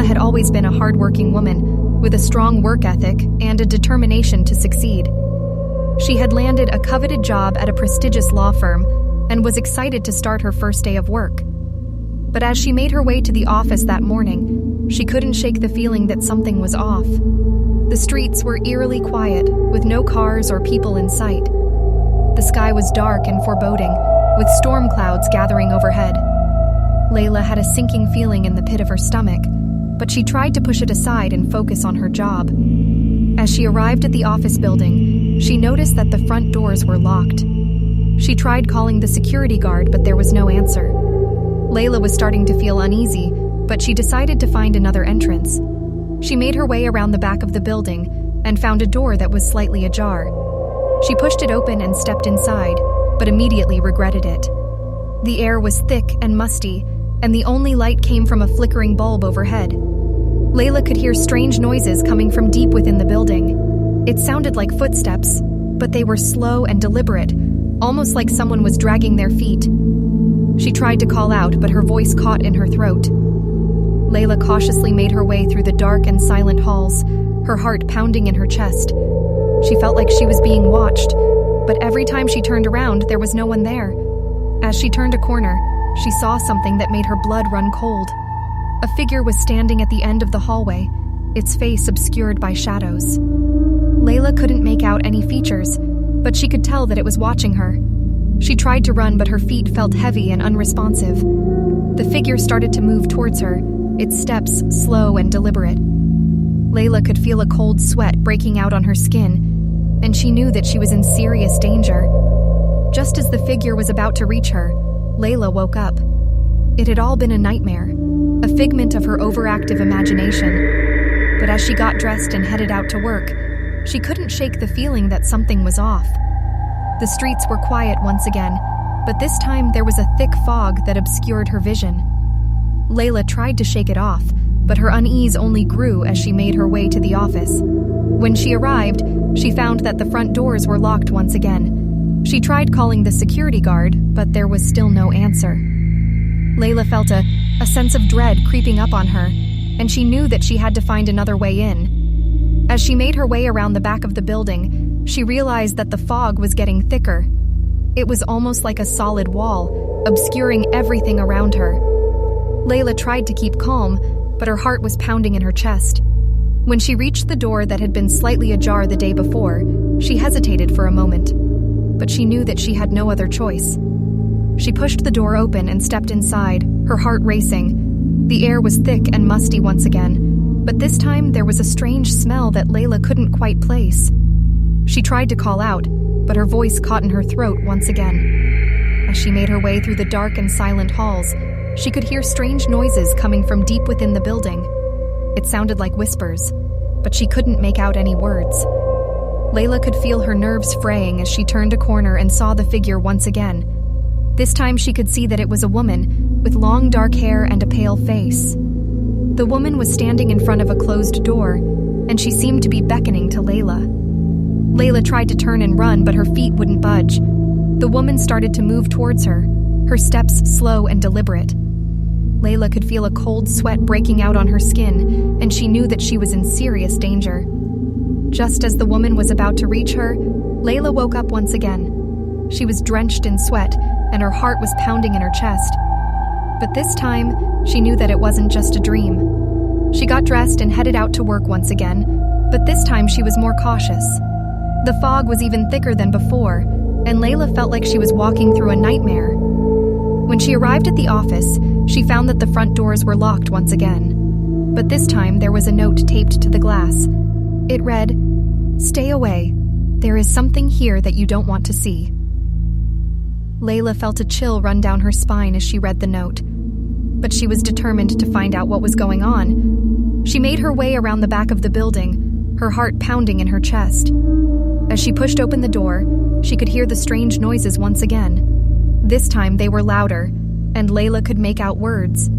Layla had always been a hardworking woman with a strong work ethic and a determination to succeed. She had landed a coveted job at a prestigious law firm and was excited to start her first day of work. But as she made her way to the office that morning, she couldn't shake the feeling that something was off. The streets were eerily quiet, with no cars or people in sight. The sky was dark and foreboding, with storm clouds gathering overhead. Layla had a sinking feeling in the pit of her stomach, but she tried to push it aside and focus on her job. As she arrived at the office building, she noticed that the front doors were locked. She tried calling the security guard, but there was no answer. Layla was starting to feel uneasy, but she decided to find another entrance. She made her way around the back of the building and found a door that was slightly ajar. She pushed it open and stepped inside, but immediately regretted it. The air was thick and musty, and the only light came from a flickering bulb overhead. Layla could hear strange noises coming from deep within the building. It sounded like footsteps, but they were slow and deliberate, almost like someone was dragging their feet. She tried to call out, but her voice caught in her throat. Layla cautiously made her way through the dark and silent halls, her heart pounding in her chest. She felt like she was being watched, but every time she turned around, there was no one there. As she turned a corner, she saw something that made her blood run cold. A figure was standing at the end of the hallway, its face obscured by shadows. Layla couldn't make out any features, but she could tell that it was watching her. She tried to run, but her feet felt heavy and unresponsive. The figure started to move towards her, its steps slow and deliberate. Layla could feel a cold sweat breaking out on her skin, and she knew that she was in serious danger. Just as the figure was about to reach her, Layla woke up. It had all been a nightmare, a figment of her overactive imagination. But as she got dressed and headed out to work, she couldn't shake the feeling that something was off. The streets were quiet once again, but this time there was a thick fog that obscured her vision. Layla tried to shake it off, but her unease only grew as she made her way to the office. When she arrived, she found that the front doors were locked once again. She tried calling the security guard, but there was still no answer. Layla felt a sense of dread creeping up on her, and she knew that she had to find another way in. As she made her way around the back of the building, she realized that the fog was getting thicker. It was almost like a solid wall, obscuring everything around her. Layla tried to keep calm, but her heart was pounding in her chest. When she reached the door that had been slightly ajar the day before, she hesitated for a moment, but she knew that she had no other choice. She pushed the door open and stepped inside, her heart racing. The air was thick and musty once again, but this time there was a strange smell that Layla couldn't quite place. She tried to call out, but her voice caught in her throat once again. As she made her way through the dark and silent halls, she could hear strange noises coming from deep within the building. It sounded like whispers, but she couldn't make out any words. Layla could feel her nerves fraying as she turned a corner and saw the figure once again. This time she could see that it was a woman, with long dark hair and a pale face. The woman was standing in front of a closed door, and she seemed to be beckoning to Layla. Layla tried to turn and run, but her feet wouldn't budge. The woman started to move towards her, her steps slow and deliberate. Layla could feel a cold sweat breaking out on her skin, and she knew that she was in serious danger. Just as the woman was about to reach her, Layla woke up once again. She was drenched in sweat, and her heart was pounding in her chest. But this time, she knew that it wasn't just a dream. She got dressed and headed out to work once again, but this time she was more cautious. The fog was even thicker than before, and Layla felt like she was walking through a nightmare. When she arrived at the office, she found that the front doors were locked once again. But this time there was a note taped to the glass. It read, "Stay away. There is something here that you don't want to see." Layla felt a chill run down her spine as she read the note, but she was determined to find out what was going on. She made her way around the back of the building, her heart pounding in her chest. As she pushed open the door, she could hear the strange noises once again. This time they were louder, and Layla could make out words.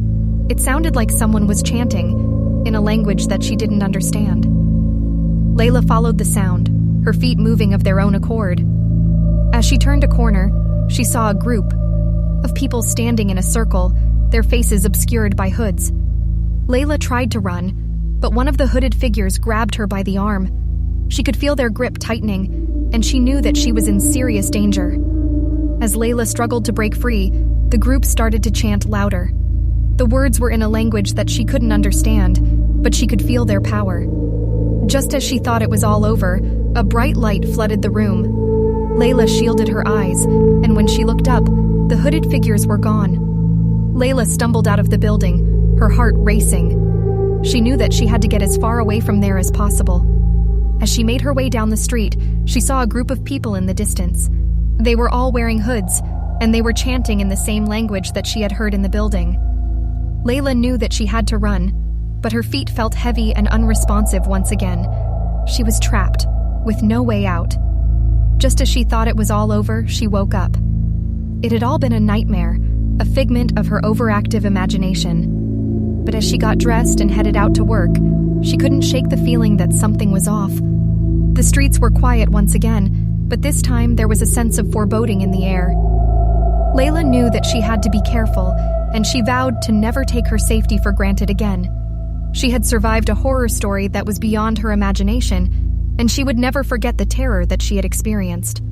It sounded like someone was chanting, in a language that she didn't understand. Layla followed the sound, her feet moving of their own accord. As she turned a corner, she saw a group of people standing in a circle, their faces obscured by hoods. Layla tried to run, but one of the hooded figures grabbed her by the arm. She could feel their grip tightening, and she knew that she was in serious danger. As Layla struggled to break free, the group started to chant louder. The words were in a language that she couldn't understand, but she could feel their power. Just as she thought it was all over, a bright light flooded the room. Layla shielded her eyes, and when she looked up, the hooded figures were gone. Layla stumbled out of the building, her heart racing. She knew that she had to get as far away from there as possible. As she made her way down the street, she saw a group of people in the distance. They were all wearing hoods, and they were chanting in the same language that she had heard in the building. Layla knew that she had to run, but her feet felt heavy and unresponsive once again. She was trapped, with no way out. Just as she thought it was all over, she woke up. It had all been a nightmare, a figment of her overactive imagination. But as she got dressed and headed out to work, she couldn't shake the feeling that something was off. The streets were quiet once again, but this time there was a sense of foreboding in the air. Layla knew that she had to be careful, and she vowed to never take her safety for granted again. She had survived a horror story that was beyond her imagination, and she would never forget the terror that she had experienced.